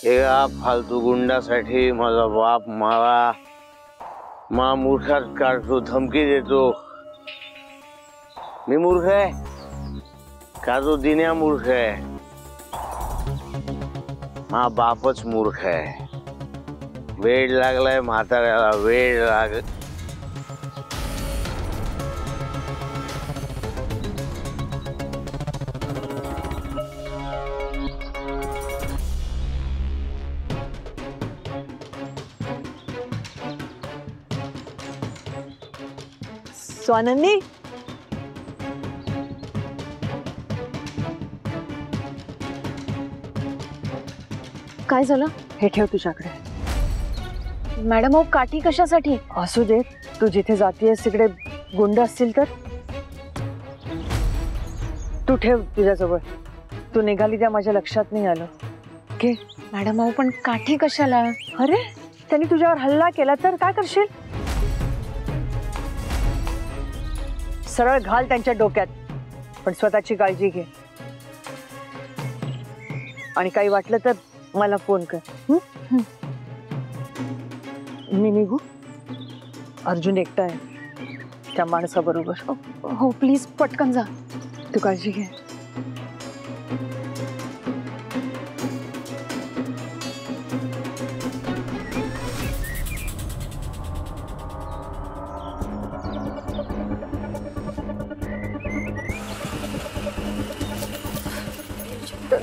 एका फालतू गुंडासाठी माझा बाप मा मूर्खात काढतो, धमकी देतो। मी मूर्ख आहे का तो दिन्या मूर्ख आहे? मा बापच मूर्ख आहे। वेड लागलाय म्हाताऱ्याला, वेड लाग। स्वानंदी, काय झालं? हे ठेव तुझ्याकडे। मॅडम अहो काठी कशासाठी? असू दे, तू जिथे जातीयस तिकडे गुंड असतील तर तू ठेव तुझ्याजवळ। तू निघाली त्या माझ्या लक्षात नाही आलं। घे। मॅडम अहो पण काठी कशाला? अरे त्यांनी तुझ्यावर हल्ला केला तर काय करशील? सरळ घाल त्यांच्या डोक्यात, पण स्वतःची काळजी घे। आणि काही वाटलं तर मला फोन कर। मी निघू? अर्जुन एकटा आहे त्या माणसाबरोबर। हो प्लीज पटकन जा। तू काळजी घे।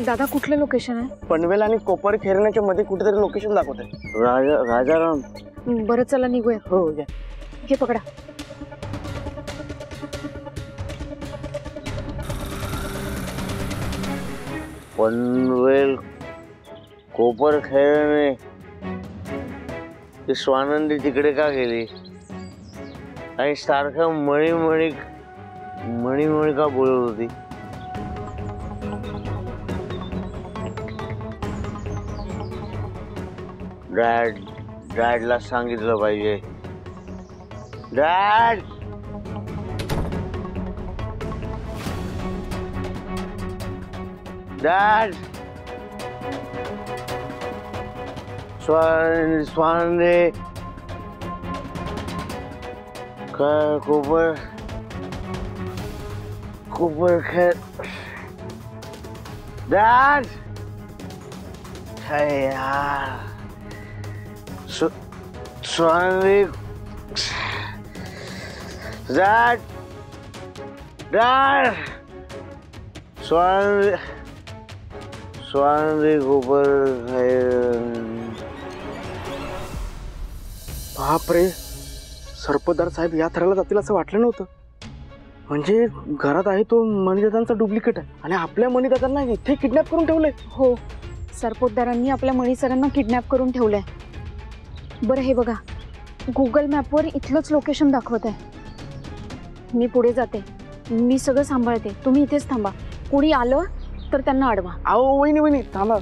दादा कुठलं लोकेशन आहे? पनवेल आणि कोपर खेरण्याच्या मध्ये कुठेतरी लोकेशन दाखवत आहे। राजाराम, बरं चला निघूया। हो हे पकडा। पनवेल कोपर खेळणे, ती स्वानंदी तिकडे का गेली? आणि सारखं मणी मणी मणी मणी का बोलत होती? डॅडला सांगितलं पाहिजे। डॅड, डॅड, स्वानंदी काय कोपर खेळ। डॅड, यार स्वानंदी, डॅड, डॅड, स्वानंदी कोपर बापरे, सरपतदार साहेब यात्रेला जातील असं वाटलं नव्हतं। म्हणजे घरात आहे तो मणिदादांचा डुप्लिकेट आहे आणि आपल्या मणिदादांना इथे किडनॅप करून ठेवलंय। हो, सरपोतदारांनी आपल्या मणी सरांना किडनॅप करून ठेवलंय। बरं हे बघा, गुगल मॅपवर इथलंच लोकेशन दाखवत आहे। मी पुढे जाते, मी सगळं सांभाळते, तुम्ही इथेच थांबा। कोणी आलं तर त्यांना अडवा। अहो वहिनी थांबा,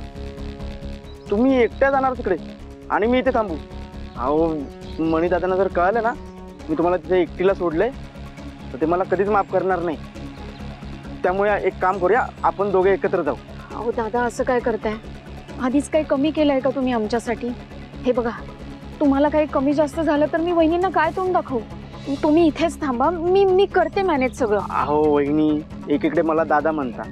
तुम्ही एकट्या जाणार तिकडे आणि मी इथे थांबू? अहो मणिदादांना जर कळलं ना मी तुम्हाला तिथे एकटीला सोडलंय तर ते मला कधीच माफ करणार नाही। त्यामुळे एक काम करूया, आपण दोघे एकत्र जाऊ। अहो दादा असं काय करताय? आधीच काही कमी केलंय का तुम्ही आमच्यासाठी? हे बघा, तुम्हाला काही कमी जास्त झालं तर मी वहिनींना काय तोंड दाखवू? तुम्ही इथेच थांबा, मी करते मॅनेज सगळं। अहो वहिनी, एकीकडे मला दादा म्हणता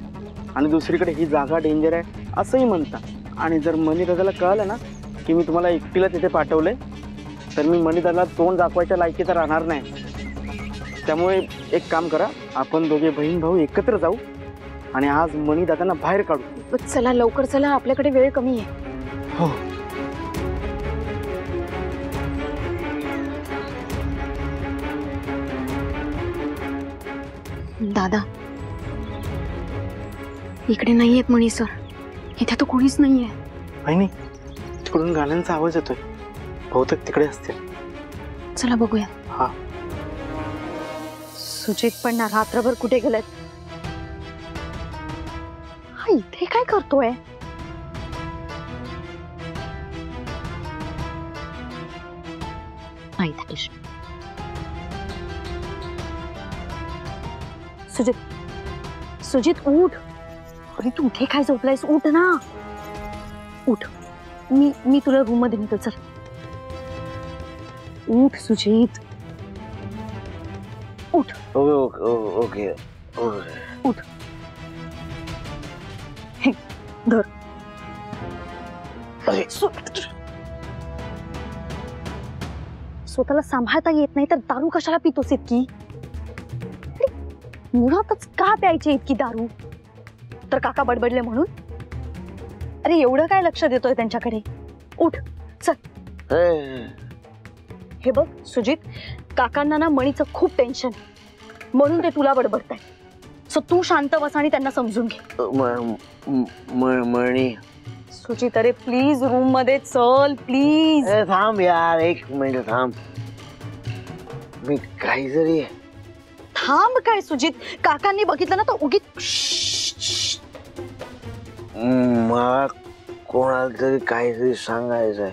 आणि दुसरीकडे ही जागा डेंजर आहे असंही म्हणता। आणि जर मणिदादाला कळलं ना की मी तुम्हाला एकटीला तिथे पाठवलंय तर मी मणिदादाला तोंड दाखवायच्या लायकीचा राहणार नाही। त्यामुळे एक काम करा, आपण दोघे बहीण भाऊ एकत्र जाऊ आणि आज मणिदादांना बाहेर काढू। चला लवकर चला, आपल्याकडे वेळ कमी आहे। हो। दादा इकडे नाहीयेत मणी सर, इथे तर कोणीच नाहीये। बहिणी, तिकडून गाण्यांचा आवाज येतोय, बहुतेक तिकडे असतील। चला बघूया। हा। सुजित पण ना रात्रभर कुठे गेलेत? हा इथे काय करतोय? सुजित उठ। अरे तू उठे काय झोपलायस? उठ ना, उठ मी तुला रूम मध्ये नेतो. चल उठ सुजित, उठ. ओके उठ. हे धर. अरे स्वतःला सांभाळता येत नाही तर दारू कशाला पितोस इतकी? मुळातच का प्यायची इतकी दारू? तर काका बडबडले म्हणून? अरे एवढं काय लक्ष देतोय त्यांच्याकडे? उठ चल. हे बघ सुजित, काकांना ना मणीचं खूप टेन्शन म्हणून ते तुला बडबडताय. सो तू शांत बस आणि त्यांना समजून घे. मणी सुजित अरे प्लीज रूम मध्ये चल प्लीज. थांब यार, एक मिनिट थांब. मी काहीतरी. थांब काय सुजित, काकांनी बघितलं ना तर उगीच. मला कोणाला तरी काहीतरी सांगायचंय.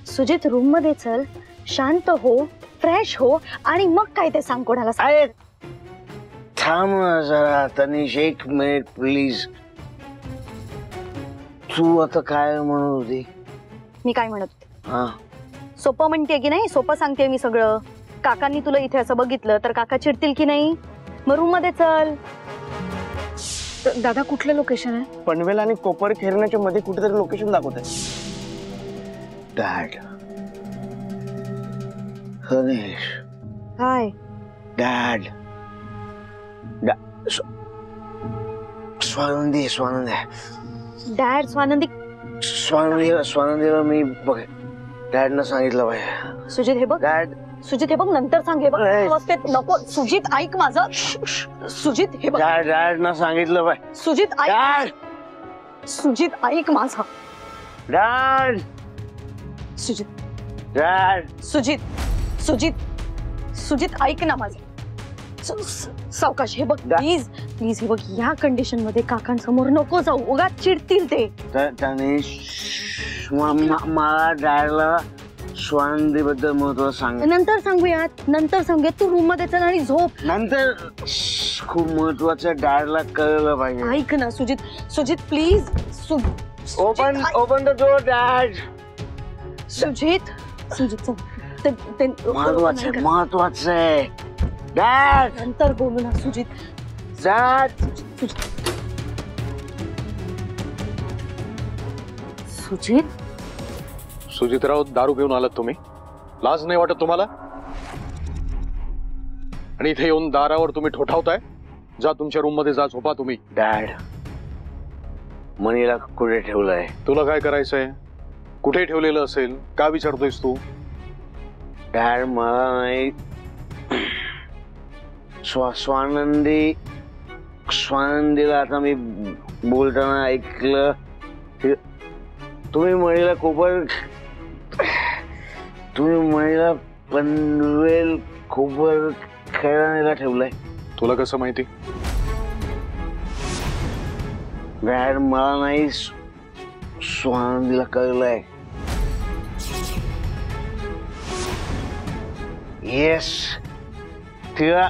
सुजित रूम मध्ये चल, शांत हो, फ्रेश हो आणि मग काय ते सांग कोणाला. अरे थांब ना जरा तनिष, एक मिनिट प्लीज. तू आता काय म्हणत होती? मी काय म्हणत होते? हा सोपं म्हणते की नाही? सोपं सांगते मी सगळं. काकांनी तुला इथे असं बघितलं तर काका चिडतील की नाही? मग रूम मध्ये चल. दादा कुठलं लोकेशन आहे? पनवेल आणि कोपर खेरण्याच्या मध्ये कुठेतरी लोकेशन दाखवत आहे. डॅड तनिष काय डॅड स्वानंदी डॅड? स्वानंदीला मी बघ डॅडनं सांगितलं पाहिजे. सुजित हे बघ, डॅड सुजित हे बघ, नंतर सांग. हे बघ अवस्थेत नको. सुजित ऐक माझं. सुजित हे बघ, डॅडनं सांगितलं पाहिजे. सुजित ऐक. डॅड सुजित ऐक माझं. डॅड सुजित डॅड सुजित सुजित सुजित ऐक ना माझं. सावकाश. हे बघ प्लीज प्लीज. हे बघ या कंडिशन मध्ये काकांसमोर नको जाऊ, उगाच चिडतील ते. तनिष मला डॅडला स्वानंदी बद्दल महत्व सांग. नंतर सांगूयात, नंतर सांगूयात. तू रूम मध्ये चल आणि झोप. नंतर खूप महत्वाचं डॅडला कळलं पाहिजे. ऐक ना Sujit, Sujit please. Open the door dad. Sujit Sujit महत्वाचं आहे डॅड. नंतर बोलू ना सुजित. डॅड सुजित. सुजितराव, दारू पिऊन आलात तुम्ही? लाज नाही वाटत तुम्हाला? आणि इथे येऊन दारावर तुम्ही ठोठावताय? जा तुमच्या रूम मध्ये जा, झोपा तुम्ही. डॅड मनीला कुठे ठेवलंय? तुला काय करायचंय? कुठे ठेवलेलं असेल का विचारतोयस तू? डॅड मला नाही. स्वानंदीला आता मी बोलताना ऐकलं. तुम्ही मणीला पनवेल कोपर खेळायला ठेवलंय. तुला कसं माहिती? डॅड मला नाही, स्वानंदीला कळलंय. येस, तिला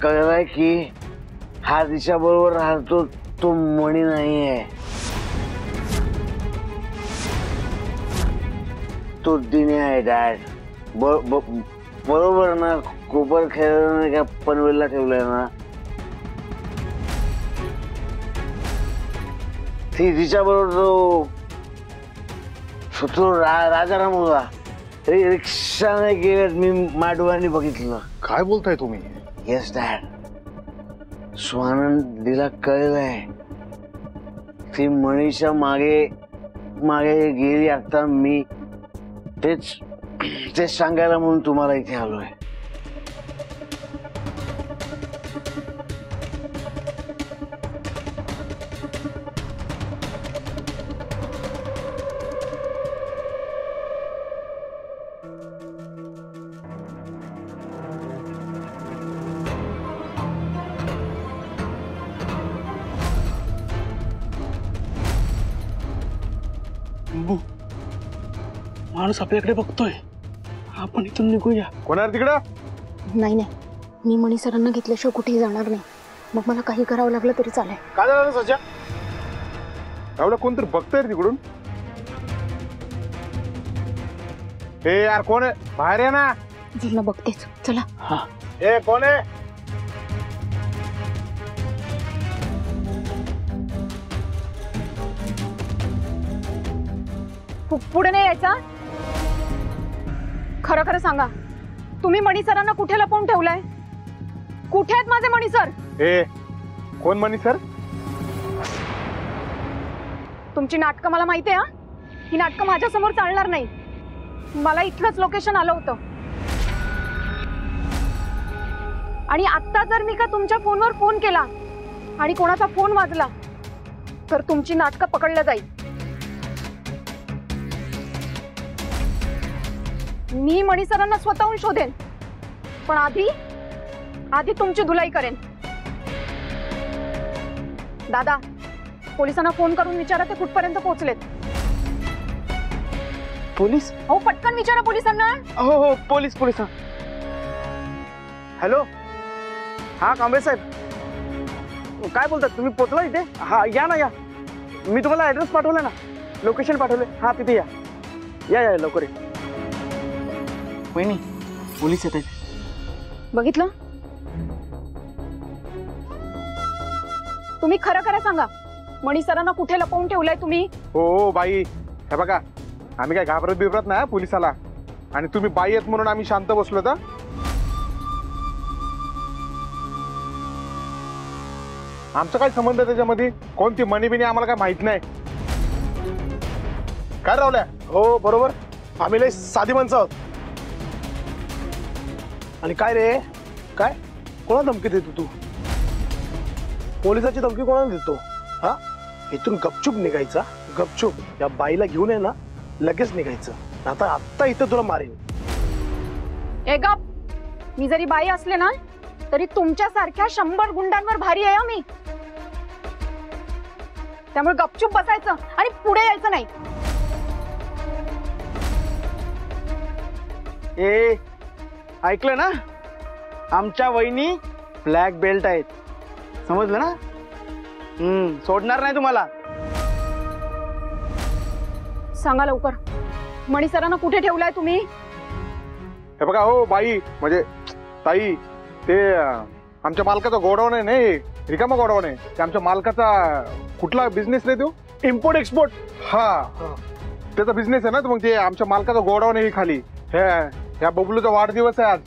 कळलंय की हा तिच्या बरोबर राहतो तो मणी नाहीये, तो दिने आहे. डॅड बरोबर ना? कोपर खेळायला का पनवेलला ठेवलंय ना? तिच्या बरोबर तो राजाराम होता. रिक्षाने गेल्यात, मी माडवानी बघितलं. काय बोलताय तुम्ही? येस डॅड, स्वानंदीला कळलंय. ती मणीच्या मागे गेली. आता मी तेच सांगायला म्हणून तुम्हाला इथे आलोय. माणूस आपल्याकडे बघतोय, आपण इथून निघूया. कोणाला तिकडं? नाही नाही, मी मणी सरांना घेतल्याशिवाय कुठेही जाणार नाही. मग मला काही करावं लागलं तरी चालेल. काय झालं सज्जा? राहुल्या कोणतरी बघतंय रे तिकडून. ए यार कोण आहे, बाहेर आहे ना. चला बघतेच, चला. ए कोण आहे. पुढे नाही यायचा. खरं खरं सांगा, तुम्ही मणी सरांना कुठे लपवून ठेवलंय? कुठे आहेत माझे मणी सर? ए कोण मनी सर? तुमची नाटकं मला माहिती आहे. ही नाटकं माझ्या समोर चालणार नाही. मला इथलंच लोकेशन आलं होतं आणि आता जर मी का तुमच्या फोनवर फोन केला आणि कोणाचा फोन वाजला तर तुमची नाटकं पकडलं जाईल. मी मणी सरांना स्वतःहून शोधेन, पण आधी तुमची धुलाई करेन. दादा, पोलिसांना फोन करून विचारा ते कुठपर्यंत पोहोचलेत. पोलीस? हो पटकन विचारा पोलिसांना. हो हो पोलीस पोलीस. हॅलो, हा कांबळे साहेब, काय बोलतात तुम्ही? पोचला इथे? हा या ना, या. मी तुम्हाला ऍड्रेस पाठवला ना, लोकेशन पाठवले. हा तिथे या या या लवकर या. वहिनी, पोलीस येत आहेत. बघितलं? तुम्ही खरं खरं सांगा, मणी सरांना कुठे लपवून ठेवलंय तुम्ही? हो बाई, हे बघा आम्ही काय घाबरत बिबरत नाही पोलिसाला. आणि तुम्ही बाई आहेत म्हणून आम्ही शांत बसलो. तर आमचा काय संबंध त्याच्यामध्ये? कोणती मनी बिनी आम्हाला काय माहित नाही. काय रावल्या? हो बरोबर, आम्ही लय साधी माणसं आहोत. आणि काय रे, काय कोणाला धमकी देतो तू? पोलिसाची धमकी कोणाला देतो? हा, इथून गपचूप निघायचा, गपचूप या बाईला घेऊन आहे ना, लगेच निघायचं. आता आत्ता इथं तुला मारेन. ए गप. मी जरी बाई असले ना तरी तुमच्या सारख्या 100 गुंडांवर भारी आहे मी. त्यामुळे गपचूप बसायचं आणि पुढे यायचं नाही. ए ऐकलं ना, आमच्या वहिनी ब्लॅक बेल्ट आहेत, समजलं ना? सोडणार नाही तुम्हाला. सांगा लवकर, मणी सरांना कुठे ठेवलाय तुम्ही? हे बघा हो बाई, म्हणजे ताई, ते आमच्या मालकाचा गोडाऊन आहे. नाही रिकामा गोडाऊन आहे. ते आमच्या मालकाचा कुठला बिझनेस रे तो? Import export. हा, त्याचा बिझनेस आहे ना. तर मग ते आमच्या मालकाचा गोडाऊन आहे खाली. ह्या बबलूचा वाढदिवस आहे आज.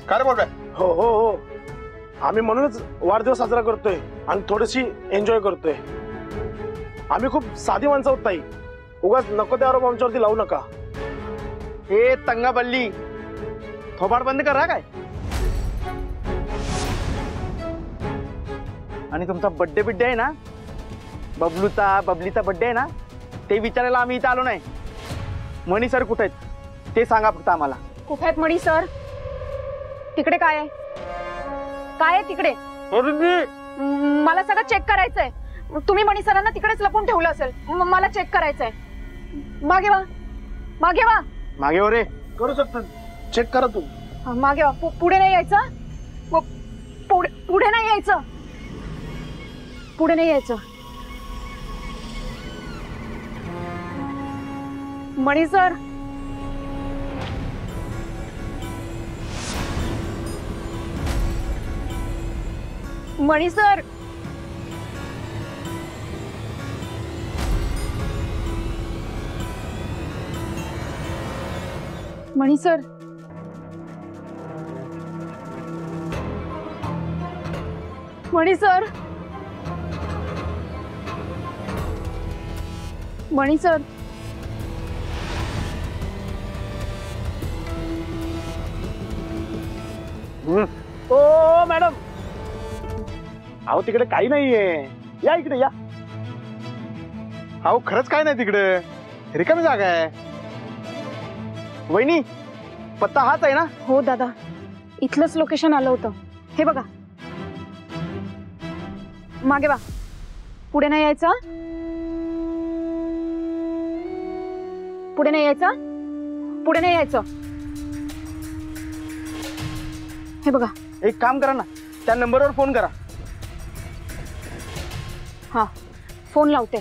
काय रे बोल? हो हो हो, आम्ही म्हणूनच वाढदिवस साजरा करतोय आणि थोडीशी एन्जॉय करतोय. आम्ही खूप साधी माणसं आहोत ताई, उगाच नको ते आरोप आमच्यावरती लावू नका. हे तंगा बल्ली, थोबाड बंद करा काय. आणि तुमचा बड्डे बिड्डे आहे ना, बबलीचा बड्डे आहे ना, ते विचारायला आम्ही इथं आलो नाही. मणी सर कुठे आहेत ते सांगा फक्त आम्हाला. कुठे आहेत मणी सर? तिकडे काय आहे? काय आहे तिकडे? मला सगळं चेक करायचंय. तुम्ही मणी सरांना तिकडेच लपून ठेवलं असेल. मला चेक करायचंय. मागे वा, मागे वा. मागे हो रे. करू शकतो, चेक करा तू. मागे वा. पुढे नाही यायचं. पुढे नाही यायचं. पुढे नाही यायचं. मणी सर, मणी सर, मणी सर, मणी सर, मणी सर. ओ मॅडम, अहो तिकडे काही नाहीये, या इकडे या. अहो खरंच काय नाही तिकडे, रिकामी जागा आहे. वहिनी, पत्ता हाच आहे ना? हो दादा, इथलंच लोकेशन आलं होतं. हे बघा. मागे वा. पुढे नाही यायचं. पुढे नाही यायचं. पुढे नाही यायचं. हे बघा. एक काम करा ना, त्या नंबरवर फोन करा. हा, फोन लावते.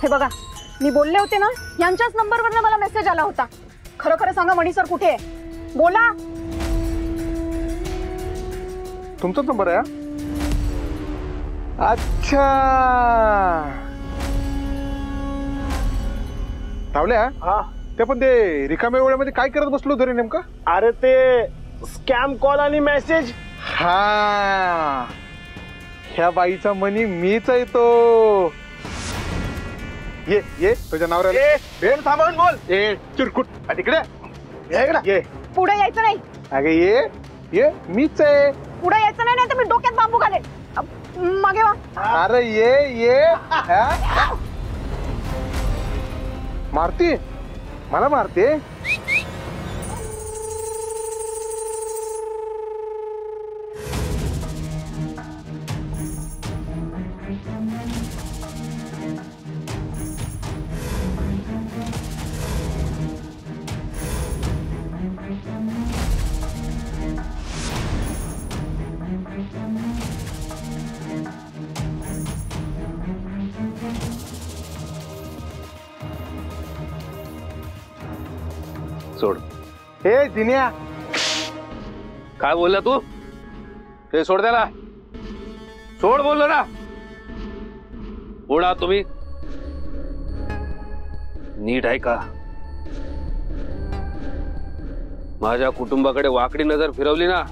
हे बघा, मी बोलले होते ना, यांच्याच नंबरवरनं मला मेसेज आला होता. खरं खरं सांगा मणी सर कुठे आहे? बोला. तुमचाच नंबर आहे? अच्छा, रावल्या. हा, ते पण ते रिकाम्या वेळेमध्ये काय करत बसलो तरी नेमका? अरे ते स्कॅम कॉल आणि मेसेज. हा, ह्या बाईचा मनी मीच आहे तो. ये ये तुझ्या नावावर थांबून बोल. ए चिरकुट तिकडे ये. पुढे यायचं नाही. अगे ये ये, मीच आहे. पुढे यायचं नाही, नाही तर मी डोक्यात बांबू घालेन. मागे वा. अरे ये ये. हा? मारती मला मारते. सोड. हे दिन्या, काय बोलला तू? ते सोड, त्याला सोड बोललो ना. कोण आहात तुम्ही? नीट आहे का? माझ्या कुटुंबाकडे वाकडी नजर फिरवली ना,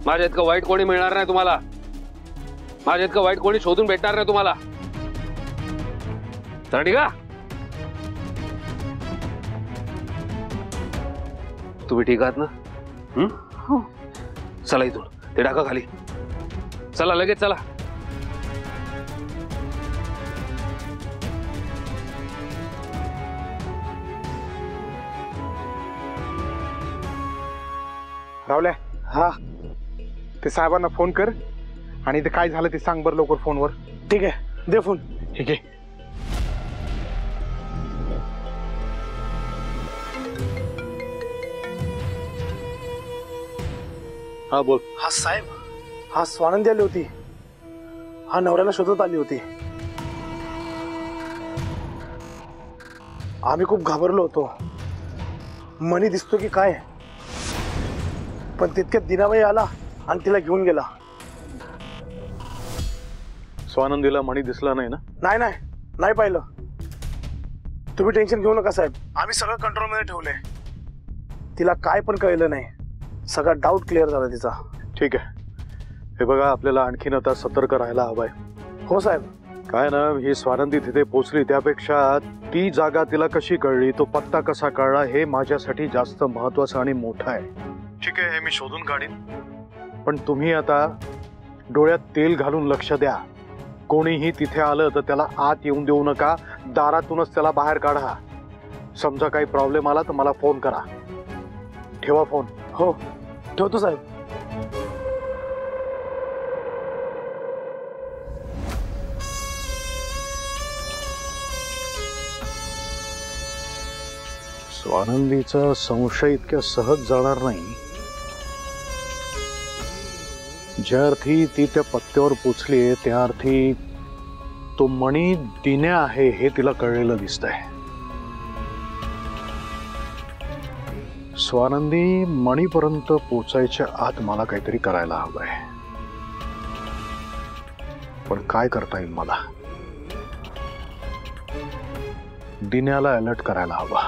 माझ्या इतकं वाईट कोणी मिळणार नाही तुम्हाला. माझ्या इतकं वाईट कोणी शोधून भेटणार नाही तुम्हाला. तर ठीक आहे, तुम्ही ठीक आहात ना? हो. चला इथून, ते टाका खाली. चला लगेच चला. रावल्या. हा, ते साहेबांना फोन कर आणि ते काय झालं ते सांग बरं लवकर फोनवर. ठीक आहे, दे फोन. ठीक आहे. हा बोल. हा साहेब, हा स्वानंदी आली होती. हा नवऱ्याला शोधत आली होती. आम्ही खूप घाबरलो होतो. मनी दिसतो की काय, पण तितक्यात दिनाबाई आला आणि तिला घेऊन गेला. स्वानंदीला मणी दिसला नाही ना? नाही नाही, नाही पाहिलं. तुम्ही टेन्शन घेऊ नका साहेब, आम्ही सगळं कंट्रोलमध्ये ठेवलंय. तिला काय पण कळलं नाही. सगळा डाऊट क्लिअर झाला तिचा. ठीक आहे. हे बघा, आपल्याला आणखीन आता सतर्क राहायला हवाय. हो साहेब. काय ना, ही स्वानंदी तिथे पोहोचली त्यापेक्षा ती जागा तिला कशी कळली, तो पत्ता कसा कळला, हे माझ्यासाठी जास्त महत्वाचं आणि मोठं आहे. ठीक आहे, हे मी शोधून काढीन. पण तुम्ही आता डोळ्यात तेल घालून लक्ष द्या. कोणीही तिथे आलं तर त्याला आत येऊन देऊ नका. दारातूनच त्याला बाहेर काढा. समजा काही प्रॉब्लेम आला तर मला फोन करा. ठेवा फोन. हो, ठेवतो साहेब. स्वानंदीचा संशय इतक्या सहज जाणार नाही. ज्या अर्थी ती त्या पत्त्यावर पोचली त्या अर्थी तो मणी दिन्या आहे हे तिला कळलेलं दिसतंय. स्वानंदी मणीपर्यंत पोचायच्या आत मला काहीतरी करायला हवंय. पण काय करता येईल मला? दिन्याला अलर्ट करायला हवा.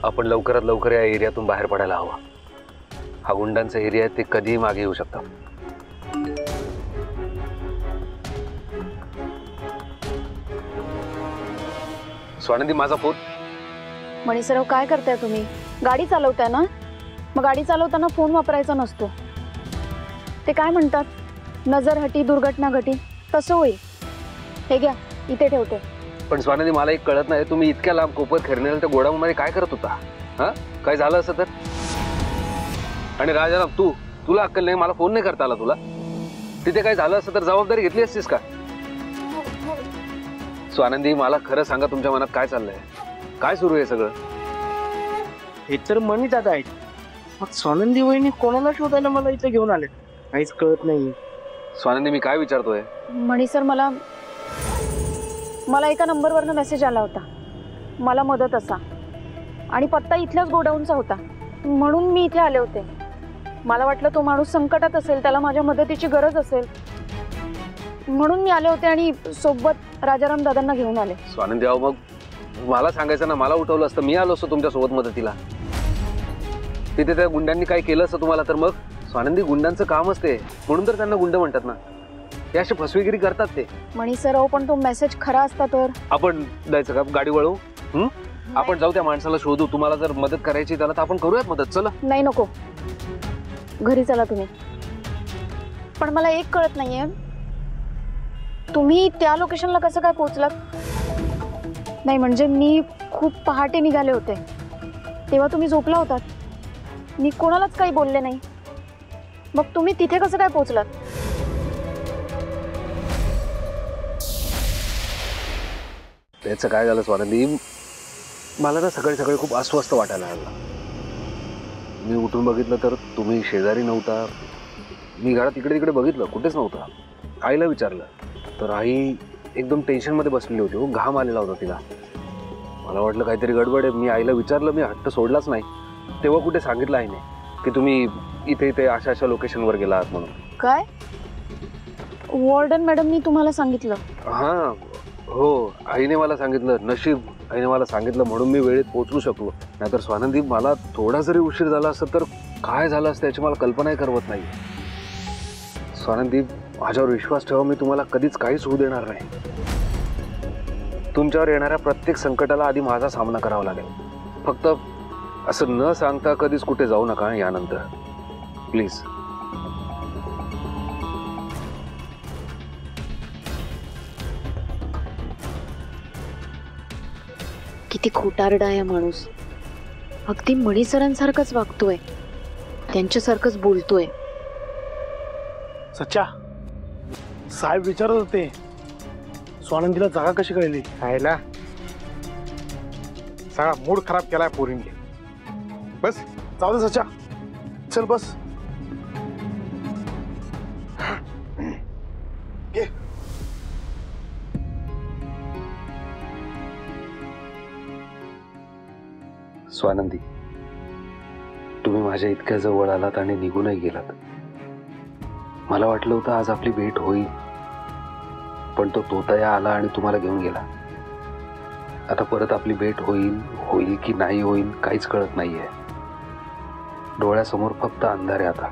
आपण लवकरात लवकर या एरियातून बाहेर पडायला हवं. हा गुंडांचा एरिया आहे, ते कधीही मागे येऊ शकतात. स्वानंदी, माझा फोन. मणी सराव, काय करताय तुम्ही? गाडी चालवताय ना? मग गाडी चालवताना फोन वापरायचा नसतो. ते काय म्हणतात, नजर हटी दुर्घटना घटी, तसं होईल. हे घ्या, इथे ठेवते. पण स्वानंदी मला एक कळत नाही, तुम्ही इतक्या लांब कोपत खेळण्याला त्या गोडाऊन मध्ये काय करत होता? हा, काय झालं असं तर? आणि राजाराम, तुला अक्कल नाही, मला फोन नाही करता आला तुला? तिथे काय झालं असं तर जबाबदारी घेतली असतीस का? स्वानंदी, मला खरं सांगा, तुमच्या मनात काय चाललंय? काय सुरू आहे सगळं? हे तर मनी दादा आहेत, मग स्वानंदी वहिनी कोणाला शोधायला मला इथे घेऊन आले काहीच कळत नाही. स्वानंदी, मी काय विचारतोय? मणी सर, मला एका नंबरवरनं मेसेज आला होता, मला मदत असा, आणि पत्ता इथल्याच गोडाऊनचा होता, म्हणून मी इथे आले होते. मला वाटलं तो माणूस संकटात असेल, त्याला माझ्या मदतीची गरज असेल, म्हणून मी आले होते आणि सोबत राजाराम दादांना घेऊन आले. स्वानंदी, अहो मग मला सांगायचं ना, मला उठवलं असतं, मी आलो असतो तुमच्या सोबत मदतीला. तिथे त्या गुंडांनी काय केलं असतं तुम्हाला तर मग? स्वानंदी, गुंडांचं काम असते, म्हणून तर त्यांना गुंड म्हणतात ना. ते अशी फसवेगिरी करतात ते. मणी सर, अहो पण तो मेसेज खरा असता तर? आपण जायचं का? गाडी वळवू? आपण जाऊ, त्या माणसाला शोधू. तुम्हाला जर मदत करायची त्याला तर आपण करूयात मदत. चला. नाही, नको, घरी चला तुम्ही. पण मला एक कळत नाहीये, तुम्ही त्या लोकेशनला कसं काय पोहोचलात? नाही म्हणजे मी खूप पहाटे निघाले होते, तेव्हा तुम्ही झोपला होतात, मी कोणालाच काही बोलले नाही. मग तुम्ही तिथे कसं काय पोहोचलात? त्याचं काय झालं स्वानंदी, मला ना सकाळी सकाळी खूप अस्वस्थ वाटायला लागला. मी उठून बघितलं तर तुम्ही शेजारी नव्हता. मी घरात इकडे तिकडे बघितलं, कुठेच नव्हता. आईला विचारलं तर आई एकदम टेन्शनमध्ये बसलेली होती. हो, घाम आलेला होता तिला. मला वाटलं काहीतरी गडबड आहे. मी आईला विचारलं, मी हट्ट सोडलाच नाही. तेव्हा कुठे सांगितलं आईने की तुम्ही इथे इथे अशा अशा लोकेशनवर गेला आहात म्हणून. काय? वॉर्डन मॅडमनी तुम्हाला सांगितलं? हां, हो, आईने मला सांगितलं. नशीब आईने मला सांगितलं म्हणून मी वेळेत पोहोचू शकलो. नाहीतर स्वानंदी, मला थोडा जरी उशीर झाला असता तर काय झालं असतं याची मला कल्पनाही करवत नाही. स्वानंदी, माझ्यावर विश्वास ठेवा, मी तुम्हाला कधीच काहीच होऊ देणार नाही. तुमच्यावर येणाऱ्या प्रत्येक संकटाला आधी माझा सामना करावा लागेल. फक्त असं न सांगता कधीच कुठे जाऊ नका यानंतर, प्लीज. किती खोटारडा आहे माणूस. अगदी मणी सरांसारखंच वागतोय, त्यांच्यासारखंच बोलतोय. सच्चा, साहेब विचारत होते स्वानंदीला जागा कशी कळली. खायला सगळा मूड खराब केलाय पोरींनी. बस जाऊ दे सच्चा, चल बस. स्वानंदी, तुम्ही माझ्या इतक्या जवळ आलात आणि निघूनही गेलात. मला वाटलं होतं आज आपली भेट होईल, पण तो तोतया आला आणि तुम्हाला घेऊन गेला. आता परत आपली भेट होईल की नाही होईल काहीच कळत नाहीये. डोळ्यासमोर फक्त अंधार आहे आता.